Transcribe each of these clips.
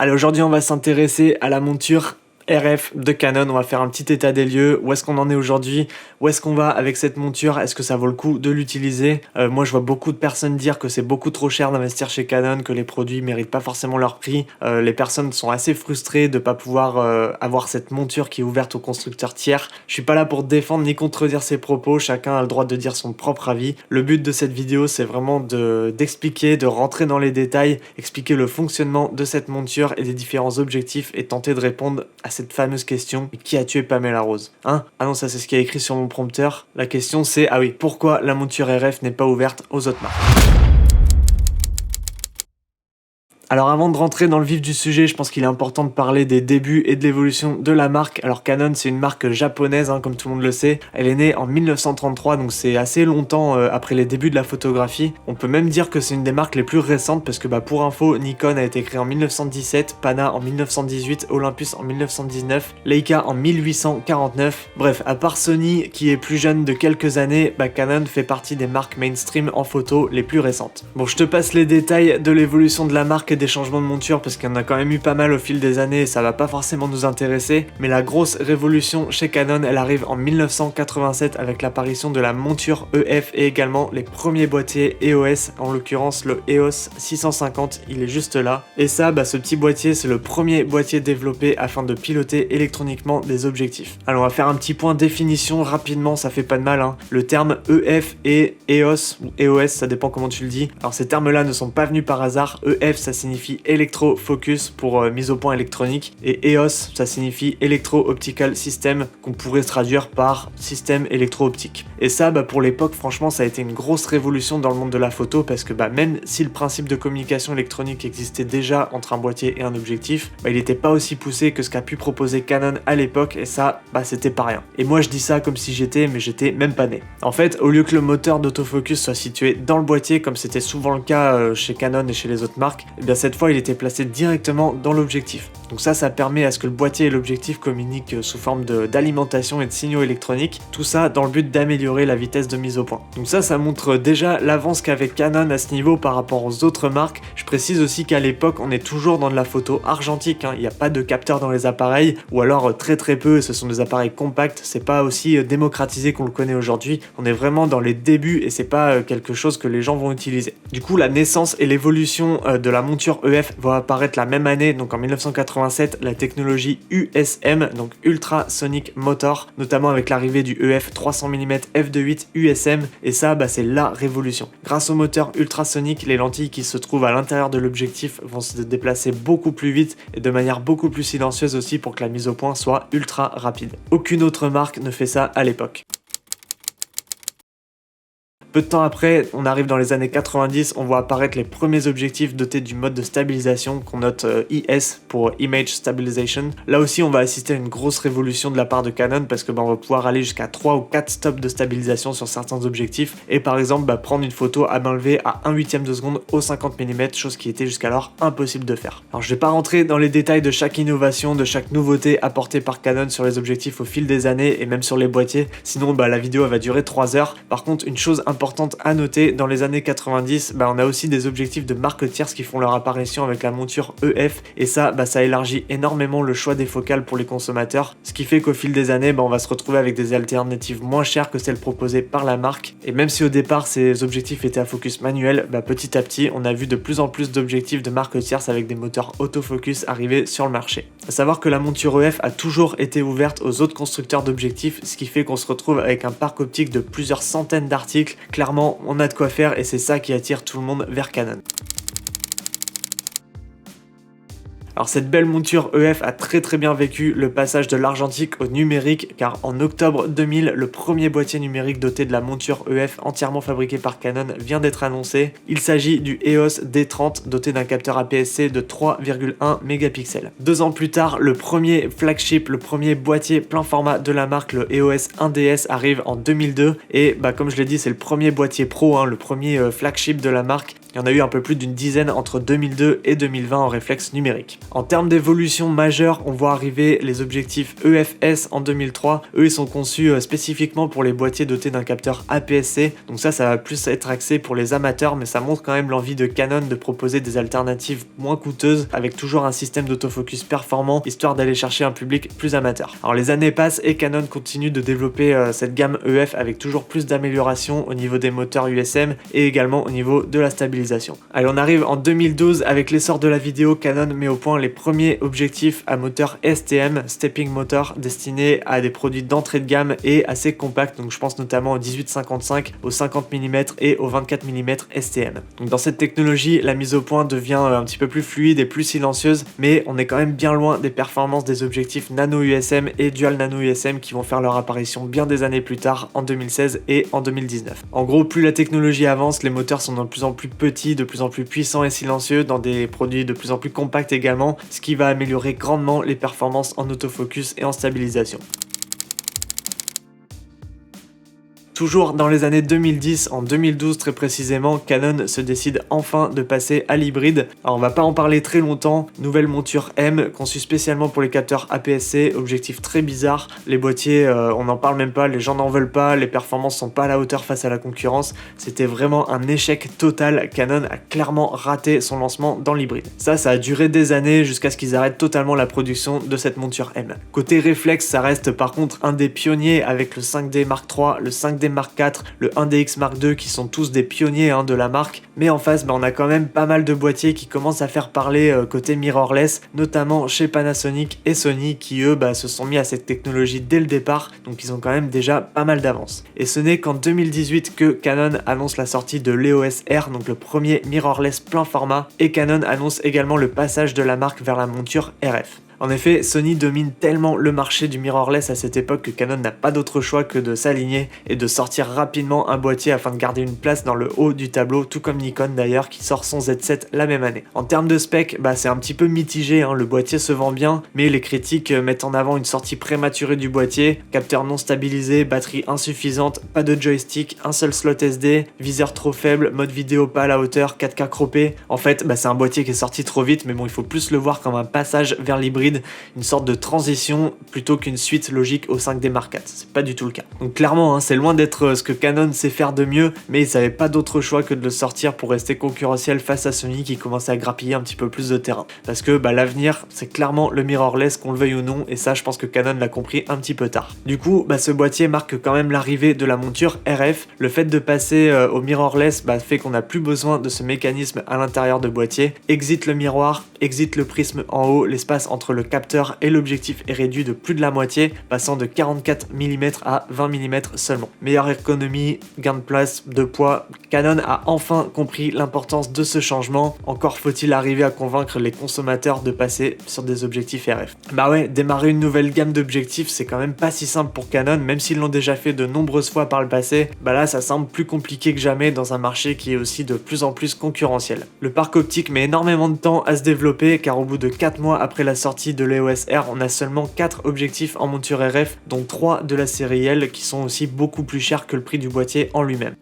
Allez, aujourd'hui on va s'intéresser à la monture RF de Canon. On va faire un petit état des lieux, où est-ce qu'on en est aujourd'hui, où est-ce qu'on va avec cette monture, est-ce que ça vaut le coup de l'utiliser. Moi je vois beaucoup de personnes dire que c'est beaucoup trop cher d'investir chez Canon, que les produits méritent pas forcément leur prix. Les personnes sont assez frustrées de pas pouvoir avoir cette monture qui est ouverte aux constructeurs tiers. Je suis pas là pour défendre ni contredire ces propos, chacun a le droit de dire son propre avis. Le but de cette vidéo c'est vraiment d'expliquer, de rentrer dans les détails, expliquer le fonctionnement de cette monture et des différents objectifs et tenter de répondre à cette fameuse question: qui a tué Pamela Rose? Ah non, ça c'est ce qui est écrit sur mon prompteur. La question c'est, pourquoi la monture RF n'est pas ouverte aux autres marques? Alors avant de rentrer dans le vif du sujet, je pense qu'il est important de parler des débuts et de l'évolution de la marque. Alors Canon, c'est une marque japonaise, comme tout le monde le sait. Elle est née en 1933, donc c'est assez longtemps après les débuts de la photographie. On peut même dire que c'est une des marques les plus récentes parce que pour info, Nikon a été créé en 1917, Pana en 1918, Olympus en 1919, Leica en 1849. Bref, à part Sony qui est plus jeune de quelques années, Canon fait partie des marques mainstream en photo les plus récentes. Bon, je te passe les détails de l'évolution de la marque et des changements de monture parce qu'il y en a quand même eu pas mal au fil des années et ça va pas forcément nous intéresser, mais la grosse révolution chez Canon elle arrive en 1987 avec l'apparition de la monture EF et également les premiers boîtiers EOS, en l'occurrence le EOS 650, il est juste là. Et ça, ce petit boîtier c'est le premier boîtier développé afin de piloter électroniquement des objectifs. Alors on va faire un petit point définition rapidement, ça fait pas de mal. Le terme EF et EOS ou EOS, ça dépend comment tu le dis. Alors ces termes là ne sont pas venus par hasard. EF ça signifie Electro-Focus pour mise au point électronique et EOS ça signifie Electro-Optical System qu'on pourrait traduire par système électro-optique. Et ça pour l'époque franchement ça a été une grosse révolution dans le monde de la photo parce que même si le principe de communication électronique existait déjà entre un boîtier et un objectif, il n'était pas aussi poussé que ce qu'a pu proposer Canon à l'époque et ça c'était pas rien. Et moi je dis ça comme si j'étais même pas né. En fait au lieu que le moteur d'autofocus soit situé dans le boîtier comme c'était souvent le cas chez Canon et chez les autres marques, cette fois il était placé directement dans l'objectif. Donc ça permet à ce que le boîtier et l'objectif communiquent sous forme d'alimentation et de signaux électroniques, tout ça dans le but d'améliorer la vitesse de mise au point. Donc ça montre déjà l'avance qu'avait Canon à ce niveau par rapport aux autres marques. Je précise aussi qu'à l'époque on est toujours dans de la photo argentique, il n'y a pas de capteur dans les appareils, ou alors très peu, ce sont des appareils compacts, c'est pas aussi démocratisé qu'on le connaît aujourd'hui, on est vraiment dans les débuts et c'est pas quelque chose que les gens vont utiliser. Du coup la naissance et l'évolution de la monture EF va apparaître la même année, donc en 1987, la technologie USM, donc Ultrasonic Motor, notamment avec l'arrivée du EF 300 mm f2.8 USM, et ça c'est la révolution. Grâce au moteur ultrasonique, les lentilles qui se trouvent à l'intérieur de l'objectif vont se déplacer beaucoup plus vite et de manière beaucoup plus silencieuse aussi pour que la mise au point soit ultra rapide. Aucune autre marque ne fait ça à l'époque. Peu de temps après, on arrive dans les années 90, on voit apparaître les premiers objectifs dotés du mode de stabilisation qu'on note IS pour Image Stabilization. Là aussi, on va assister à une grosse révolution de la part de Canon parce que on va pouvoir aller jusqu'à 3 ou 4 stops de stabilisation sur certains objectifs et par exemple prendre une photo à main levée à 1/8 de seconde au 50 mm, chose qui était jusqu'alors impossible de faire. Alors je vais pas rentrer dans les détails de chaque innovation, de chaque nouveauté apportée par Canon sur les objectifs au fil des années et même sur les boîtiers, sinon la vidéo elle va durer 3 heures. Par contre, une chose importante à noter, dans les années 90, on a aussi des objectifs de marques tierces qui font leur apparition avec la monture EF et ça élargit énormément le choix des focales pour les consommateurs, ce qui fait qu'au fil des années, on va se retrouver avec des alternatives moins chères que celles proposées par la marque. Et même si au départ ces objectifs étaient à focus manuel, petit à petit on a vu de plus en plus d'objectifs de marques tierces avec des moteurs autofocus arriver sur le marché. À savoir que la monture EF a toujours été ouverte aux autres constructeurs d'objectifs, ce qui fait qu'on se retrouve avec un parc optique de plusieurs centaines d'articles. Clairement, on a de quoi faire et c'est ça qui attire tout le monde vers Canon. Alors cette belle monture EF a très bien vécu le passage de l'argentique au numérique car en octobre 2000, le premier boîtier numérique doté de la monture EF entièrement fabriqué par Canon vient d'être annoncé. Il s'agit du EOS D30 doté d'un capteur APS-C de 3,1 mégapixels. 2 ans plus tard, le premier flagship, le premier boîtier plein format de la marque, le EOS 1DS, arrive en 2002 et comme je l'ai dit, c'est le premier boîtier pro, le premier flagship de la marque. Il y en a eu un peu plus d'une dizaine entre 2002 et 2020 en réflexe numérique. En termes d'évolution majeure, on voit arriver les objectifs EFS en 2003. Eux, ils sont conçus spécifiquement pour les boîtiers dotés d'un capteur APS-C. Donc ça va plus être axé pour les amateurs, mais ça montre quand même l'envie de Canon de proposer des alternatives moins coûteuses avec toujours un système d'autofocus performant, histoire d'aller chercher un public plus amateur. Alors les années passent et Canon continue de développer cette gamme EF avec toujours plus d'améliorations au niveau des moteurs USM et également au niveau de la stabilisation. Allez, on arrive en 2012 avec l'essor de la vidéo. Canon met au point les premiers objectifs à moteur STM, Stepping Motor, destinés à des produits d'entrée de gamme et assez compacts. Donc je pense notamment au 18-55, au 50 mm et au 24 mm STM. Donc dans cette technologie, la mise au point devient un petit peu plus fluide et plus silencieuse, mais on est quand même bien loin des performances des objectifs nano USM et dual nano USM qui vont faire leur apparition bien des années plus tard, en 2016 et en 2019. En gros, plus la technologie avance, les moteurs sont de plus en plus petits, de plus en plus puissants et silencieux, dans des produits de plus en plus compacts également, ce qui va améliorer grandement les performances en autofocus et en stabilisation. Toujours dans les années 2010, en 2012 très précisément, Canon se décide enfin de passer à l'hybride. Alors on va pas en parler très longtemps, nouvelle monture M conçue spécialement pour les capteurs APS-C, objectif très bizarre, les boîtiers on n'en parle même pas, les gens n'en veulent pas, les performances sont pas à la hauteur face à la concurrence, c'était vraiment un échec total. Canon a clairement raté son lancement dans l'hybride. Ça a duré des années jusqu'à ce qu'ils arrêtent totalement la production de cette monture M. Côté réflexe, ça reste par contre un des pionniers avec le 5D Mark III, le 5D Mark IV, le 1DX Mark II qui sont tous des pionniers de la marque, mais en face on a quand même pas mal de boîtiers qui commencent à faire parler côté mirrorless, notamment chez Panasonic et Sony qui eux se sont mis à cette technologie dès le départ, donc ils ont quand même déjà pas mal d'avance. Et ce n'est qu'en 2018 que Canon annonce la sortie de l'EOS R, donc le premier mirrorless plein format, et Canon annonce également le passage de la marque vers la monture RF. En effet, Sony domine tellement le marché du mirrorless à cette époque que Canon n'a pas d'autre choix que de s'aligner et de sortir rapidement un boîtier afin de garder une place dans le haut du tableau, tout comme Nikon d'ailleurs qui sort son Z7 la même année. En termes de spec, c'est un petit peu mitigé, le boîtier se vend bien, mais les critiques mettent en avant une sortie prématurée du boîtier, capteur non stabilisé, batterie insuffisante, pas de joystick, un seul slot SD, viseur trop faible, mode vidéo pas à la hauteur, 4K croppé. En fait, c'est un boîtier qui est sorti trop vite, mais bon, il faut plus le voir comme un passage vers l'hybride, une sorte de transition plutôt qu'une suite logique au 5D Mark IV. C'est pas du tout le cas. Donc clairement, c'est loin d'être ce que Canon sait faire de mieux, mais ils n'avaient pas d'autre choix que de le sortir pour rester concurrentiel face à Sony qui commençait à grappiller un petit peu plus de terrain. Parce que l'avenir, c'est clairement le mirrorless, qu'on le veuille ou non, et ça, je pense que Canon l'a compris un petit peu tard. Du coup, ce boîtier marque quand même l'arrivée de la monture RF. Le fait de passer au mirrorless fait qu'on n'a plus besoin de ce mécanisme à l'intérieur de boîtier. Exit le miroir, exit le prisme en haut, l'espace entre le capteur et l'objectif est réduit de plus de la moitié, passant de 44 mm à 20 mm seulement. Meilleure économie, gain de place, de poids, Canon a enfin compris l'importance de ce changement. Encore faut-il arriver à convaincre les consommateurs de passer sur des objectifs RF. Démarrer une nouvelle gamme d'objectifs, c'est quand même pas si simple pour Canon, même s'ils l'ont déjà fait de nombreuses fois par le passé. Là, ça semble plus compliqué que jamais dans un marché qui est aussi de plus en plus concurrentiel. Le parc optique met énormément de temps à se développer, car au bout de 4 mois après la sortie de l'EOS R, on a seulement 4 objectifs en monture RF, dont 3 de la série L qui sont aussi beaucoup plus chers que le prix du boîtier en lui-même.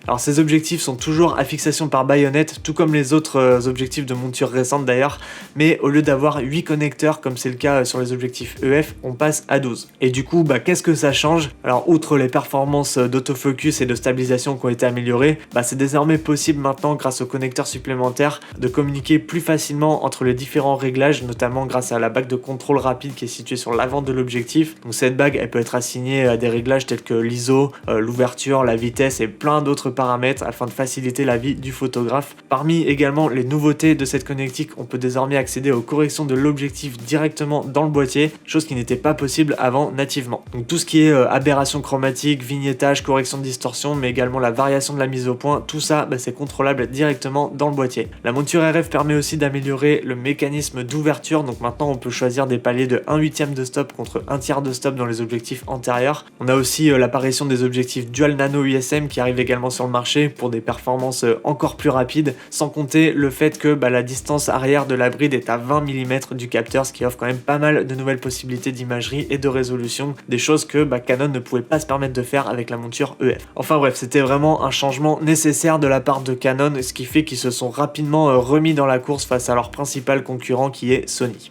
Alors ces objectifs sont toujours à fixation par baïonnette, tout comme les autres objectifs de monture récentes d'ailleurs, mais au lieu d'avoir 8 connecteurs comme c'est le cas sur les objectifs EF, on passe à 12. Et du coup, qu'est-ce que ça change? Alors outre les performances d'autofocus et de stabilisation qui ont été améliorées, c'est désormais possible maintenant grâce aux connecteurs supplémentaires de communiquer plus facilement entre les différents réglages, notamment grâce à la bague de contrôle rapide qui est située sur l'avant de l'objectif. Donc cette bague, elle peut être assignée à des réglages tels que l'ISO, l'ouverture, la vitesse et plein d'autres paramètres afin de faciliter la vie du photographe. Parmi également les nouveautés de cette connectique, on peut désormais accéder aux corrections de l'objectif directement dans le boîtier, chose qui n'était pas possible avant nativement. Donc tout ce qui est aberration chromatique, vignettage, correction de distorsion, mais également la variation de la mise au point, tout ça c'est contrôlable directement dans le boîtier. La monture RF permet aussi d'améliorer le mécanisme d'ouverture, donc maintenant on peut choisir des paliers de 1/8 de stop contre 1/3 de stop dans les objectifs antérieurs. On a aussi l'apparition des objectifs dual nano USM qui arrivent également sur sur le marché pour des performances encore plus rapides, sans compter le fait que la distance arrière de la bride est à 20 mm du capteur, ce qui offre quand même pas mal de nouvelles possibilités d'imagerie et de résolution, des choses que Canon ne pouvait pas se permettre de faire avec la monture EF. Enfin bref, c'était vraiment un changement nécessaire de la part de Canon, ce qui fait qu'ils se sont rapidement remis dans la course face à leur principal concurrent qui est Sony.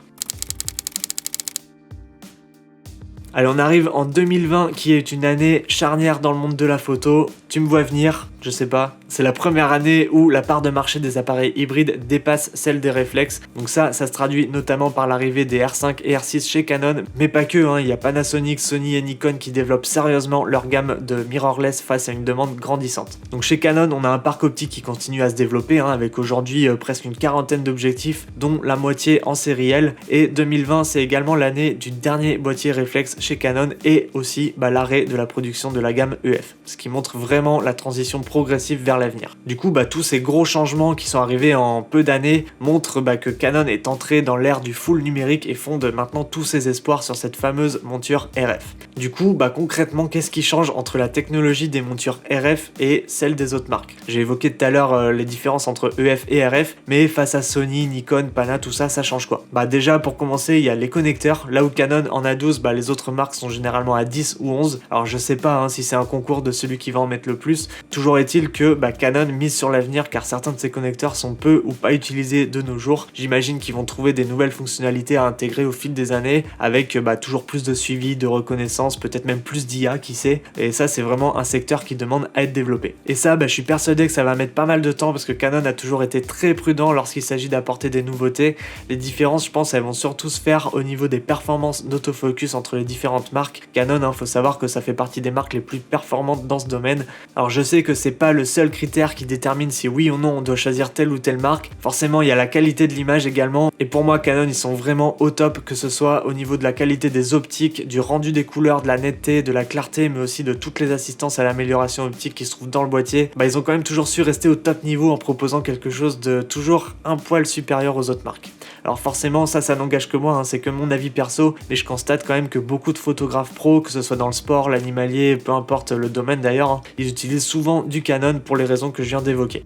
Allez, on arrive en 2020 qui est une année charnière dans le monde de la photo. Tu me vois venir, je sais pas. C'est la première année où la part de marché des appareils hybrides dépasse celle des réflexes. Donc ça se traduit notamment par l'arrivée des R5 et R6 chez Canon, mais pas que, hein. Il y a Panasonic, Sony et Nikon qui développent sérieusement leur gamme de mirrorless face à une demande grandissante. Donc chez Canon, on a un parc optique qui continue à se développer, hein, avec aujourd'hui presque une quarantaine d'objectifs, dont la moitié en série L. Et 2020, c'est également l'année du dernier boîtier réflexe chez Canon et aussi l'arrêt de la production de la gamme EF, ce qui montre vraiment la transition progressive vers l'avenir. Du coup, tous ces gros changements qui sont arrivés en peu d'années montrent que Canon est entré dans l'ère du full numérique et fonde maintenant tous ses espoirs sur cette fameuse monture RF. Du coup, concrètement, qu'est-ce qui change entre la technologie des montures RF et celle des autres marques? J'ai évoqué tout à l'heure les différences entre EF et RF, mais face à Sony, Nikon, Pana, tout ça, ça change quoi? Déjà, pour commencer, il y a les connecteurs. Là où Canon en a 12, les autres marques sont généralement à 10 ou 11. Alors je sais pas si c'est un concours de celui qui va en mettre le plus. Toujours est-il que Canon mise sur l'avenir car certains de ces connecteurs sont peu ou pas utilisés de nos jours. J'imagine qu'ils vont trouver des nouvelles fonctionnalités à intégrer au fil des années avec toujours plus de suivi, de reconnaissance, peut-être même plus d'IA, qui sait. Et ça, c'est vraiment un secteur qui demande à être développé. Et ça, je suis persuadé que ça va mettre pas mal de temps parce que Canon a toujours été très prudent lorsqu'il s'agit d'apporter des nouveautés. Les différences, je pense, elles vont surtout se faire au niveau des performances d'autofocus entre les différentes marques. Canon, faut savoir que ça fait partie des marques les plus performantes dans ce domaine. Alors je sais que c'est pas le seul critère qui détermine si oui ou non on doit choisir telle ou telle marque. Forcément, il y a la qualité de l'image également. Et pour moi, Canon, ils sont vraiment au top, que ce soit au niveau de la qualité des optiques, du rendu des couleurs, de la netteté, de la clarté, mais aussi de toutes les assistances à l'amélioration optique qui se trouvent dans le boîtier. Ils ont quand même toujours su rester au top niveau en proposant quelque chose de toujours un poil supérieur aux autres marques. Alors forcément, ça n'engage que moi, c'est que mon avis perso, mais je constate quand même que beaucoup de photographes pros, que ce soit dans le sport, l'animalier, peu importe le domaine d'ailleurs, ils utilisent souvent du Canon pour les raisons que je viens d'évoquer.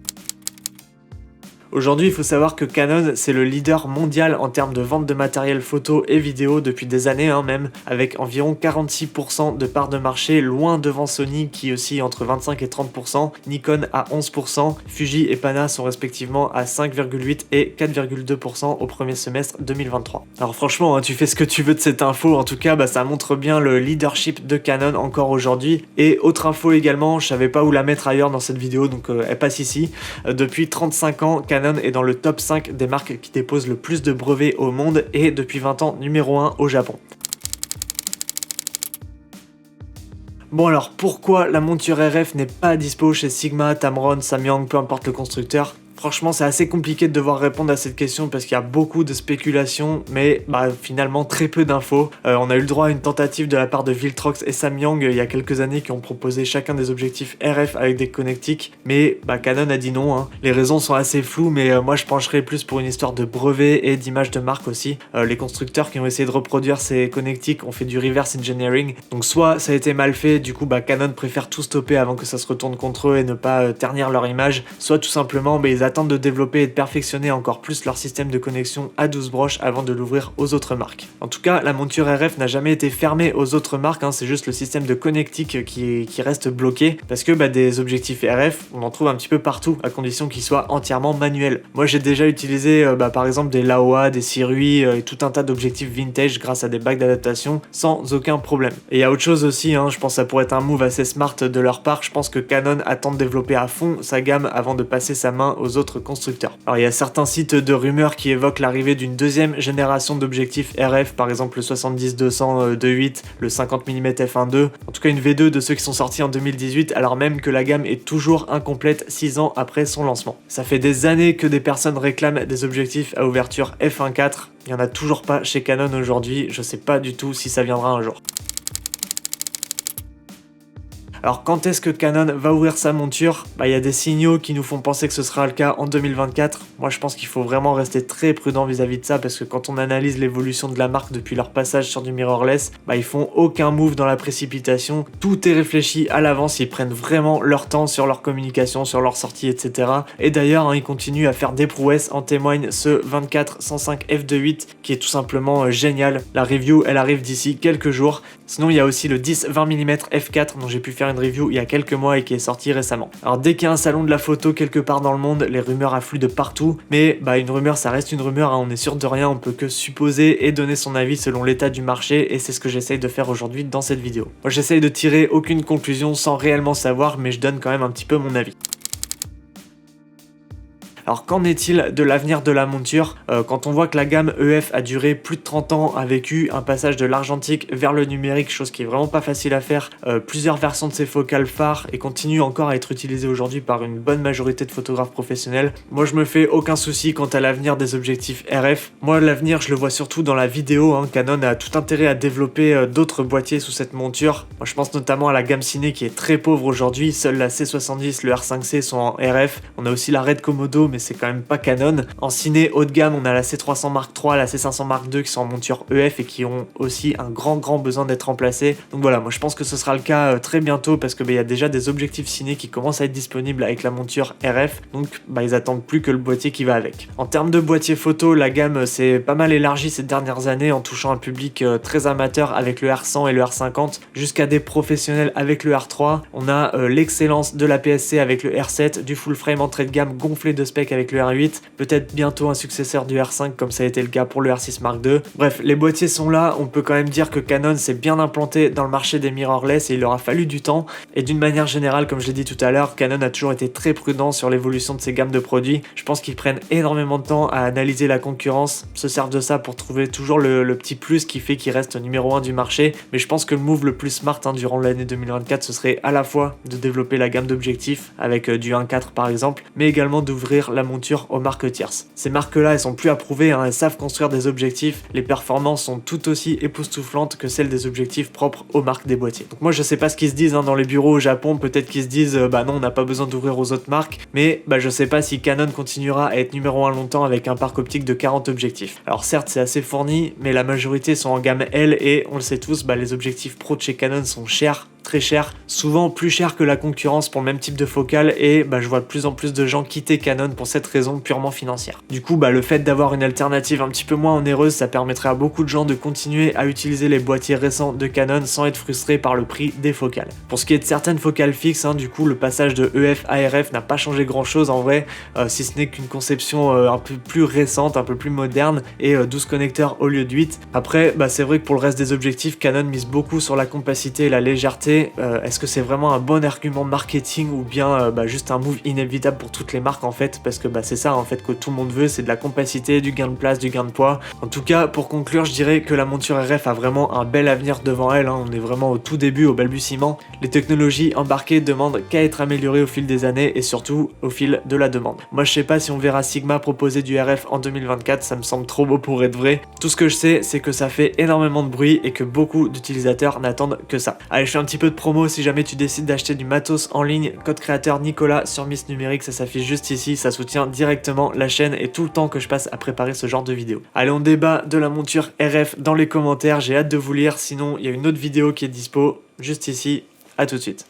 Aujourd'hui, il faut savoir que Canon, c'est le leader mondial en termes de vente de matériel photo et vidéo depuis des années même, avec environ 46% de part de marché, loin devant Sony qui oscille entre 25 et 30%, Nikon à 11%, Fuji et Pana sont respectivement à 5,8 et 4,2% au premier semestre 2023. Alors franchement, tu fais ce que tu veux de cette info, en tout cas, ça montre bien le leadership de Canon encore aujourd'hui. Et autre info également, je savais pas où la mettre ailleurs dans cette vidéo, donc elle passe ici. Depuis 35 ans, Canon est dans le top 5 des marques qui déposent le plus de brevets au monde et depuis 20 ans numéro 1 au Japon. Bon alors, pourquoi la monture RF n'est pas dispo chez Sigma, Tamron, Samyang, peu importe le constructeur? Franchement, c'est assez compliqué de devoir répondre à cette question parce qu'il y a beaucoup de spéculations, mais finalement très peu d'infos. On a eu le droit à une tentative de la part de Viltrox et Samyang il y a quelques années qui ont proposé chacun des objectifs RF avec des connectiques, mais Canon a dit non. Les raisons sont assez floues, mais moi je pencherais plus pour une histoire de brevet et d'image de marque aussi. Les constructeurs qui ont essayé de reproduire ces connectiques ont fait du reverse engineering, donc soit ça a été mal fait, du coup Canon préfère tout stopper avant que ça se retourne contre eux et ne pas ternir leur image, soit tout simplement ils attendent de développer et de perfectionner encore plus leur système de connexion à 12 broches avant de l'ouvrir aux autres marques. En tout cas, la monture RF n'a jamais été fermée aux autres marques, c'est juste le système de connectique qui reste bloqué, parce que des objectifs RF, on en trouve un petit peu partout, à condition qu'ils soient entièrement manuels. Moi j'ai déjà utilisé par exemple des Laowa, des Sirui et tout un tas d'objectifs vintage grâce à des bacs d'adaptation sans aucun problème. Et il y a autre chose aussi, je pense que ça pourrait être un move assez smart de leur part. Je pense que Canon attend de développer à fond sa gamme avant de passer sa main aux autres constructeurs. Alors il y a certains sites de rumeurs qui évoquent l'arrivée d'une deuxième génération d'objectifs RF, par exemple le 70-200 2.8, le 50 mm f1.2, en tout cas une V2 de ceux qui sont sortis en 2018, alors même que la gamme est toujours incomplète 6 ans après son lancement. Ça fait des années que des personnes réclament des objectifs à ouverture f1.4, il n'y en a toujours pas chez Canon aujourd'hui, je sais pas du tout si ça viendra un jour. Alors quand est-ce que Canon va ouvrir sa monture? Il y a des signaux qui nous font penser que ce sera le cas en 2024. Moi je pense qu'il faut vraiment rester très prudent vis-à-vis de ça, parce que quand on analyse l'évolution de la marque depuis leur passage sur du mirrorless, ils font aucun move dans la précipitation. Tout est réfléchi à l'avance, ils prennent vraiment leur temps sur leur communication, sur leur sortie, etc. Et d'ailleurs, ils continuent à faire des prouesses, en témoigne ce 24-105 f2.8 qui est tout simplement génial. La review, elle arrive d'ici quelques jours. Sinon, il y a aussi le 10-20 mm f4 dont j'ai pu faire une review il y a quelques mois et qui est sorti récemment. Alors dès qu'il y a un salon de la photo quelque part dans le monde, les rumeurs affluent de partout, mais une rumeur ça reste une rumeur, on est sûr de rien, on peut que supposer et donner son avis selon l'état du marché, et c'est ce que j'essaye de faire aujourd'hui dans cette vidéo. Moi j'essaye de tirer aucune conclusion sans réellement savoir, mais je donne quand même un petit peu mon avis. Alors qu'en est-il de l'avenir de la monture? Quand on voit que la gamme EF a duré plus de 30 ans, a vécu un passage de l'argentique vers le numérique, chose qui est vraiment pas facile à faire, plusieurs versions de ses focales phares, et continue encore à être utilisée aujourd'hui par une bonne majorité de photographes professionnels, moi je me fais aucun souci quant à l'avenir des objectifs RF. Moi l'avenir je le vois surtout dans la vidéo, Canon a tout intérêt à développer d'autres boîtiers sous cette monture. Moi je pense notamment à la gamme ciné qui est très pauvre aujourd'hui, seule la C70, le R5C sont en RF, on a aussi la Red Komodo, mais c'est quand même pas Canon. En ciné haut de gamme, on a la C300 Mark III, la C500 Mark II qui sont en monture EF et qui ont aussi un grand besoin d'être remplacés. Donc voilà, moi je pense que ce sera le cas très bientôt, parce que il y a déjà des objectifs ciné qui commencent à être disponibles avec la monture RF, donc ils attendent plus que le boîtier qui va avec. En termes de boîtier photo, la gamme s'est pas mal élargie ces dernières années en touchant un public très amateur avec le R100 et le R50, jusqu'à des professionnels avec le R3. On a l'excellence de la PSC avec le R7, du full frame entrée de gamme gonflé de spec avec le R8, peut-être bientôt un successeur du R5 comme ça a été le cas pour le R6 Mark II. Bref, les boîtiers sont là, on peut quand même dire que Canon s'est bien implanté dans le marché des mirrorless et il leur a fallu du temps, et d'une manière générale, comme je l'ai dit tout à l'heure, Canon a toujours été très prudent sur l'évolution de ses gammes de produits. Je pense qu'ils prennent énormément de temps à analyser la concurrence, se servent de ça pour trouver toujours le petit plus qui fait qu'ils restent numéro 1 du marché, mais je pense que le move le plus smart durant l'année 2024, ce serait à la fois de développer la gamme d'objectifs avec du 1.4 par exemple, mais également d'ouvrir la monture aux marques tierces. Ces marques-là, elles sont plus approuvées, elles savent construire des objectifs, les performances sont tout aussi époustouflantes que celles des objectifs propres aux marques des boîtiers. Donc moi je sais pas ce qu'ils se disent dans les bureaux au Japon, peut-être qu'ils se disent non, on n'a pas besoin d'ouvrir aux autres marques, mais je sais pas si Canon continuera à être numéro 1 longtemps avec un parc optique de 40 objectifs. Alors certes c'est assez fourni, mais la majorité sont en gamme L, et on le sait tous, les objectifs pro de chez Canon sont chers, très cher, souvent plus cher que la concurrence pour le même type de focale, et je vois de plus en plus de gens quitter Canon pour cette raison purement financière. Du coup, le fait d'avoir une alternative un petit peu moins onéreuse, ça permettrait à beaucoup de gens de continuer à utiliser les boîtiers récents de Canon sans être frustrés par le prix des focales. Pour ce qui est de certaines focales fixes, du coup, le passage de EF à RF n'a pas changé grand chose en vrai, si ce n'est qu'une conception un peu plus récente, un peu plus moderne, et 12 connecteurs au lieu de 8. Après, c'est vrai que pour le reste des objectifs, Canon mise beaucoup sur la compacité et la légèreté. Est-ce que c'est vraiment un bon argument marketing, ou bien juste un move inévitable pour toutes les marques en fait, parce que c'est ça en fait que tout le monde veut, c'est de la compacité, du gain de place, du gain de poids. En tout cas, pour conclure, je dirais que la monture RF a vraiment un bel avenir devant elle, on est vraiment au tout début, au balbutiement. Les technologies embarquées demandent qu'à être améliorées au fil des années, et surtout au fil de la demande. Moi je sais pas si on verra Sigma proposer du RF en 2024, ça me semble trop beau pour être vrai. Tout ce que je sais, c'est que ça fait énormément de bruit et que beaucoup d'utilisateurs n'attendent que ça. Allez, je fais un petit peu de promo si jamais tu décides d'acheter du matos en ligne, code créateur Nicolas sur Miss Numérique, ça s'affiche juste ici, ça soutient directement la chaîne et tout le temps que je passe à préparer ce genre de vidéo. Allez, on débat de la monture RF dans les commentaires, j'ai hâte de vous lire, sinon il y a une autre vidéo qui est dispo juste ici, à tout de suite.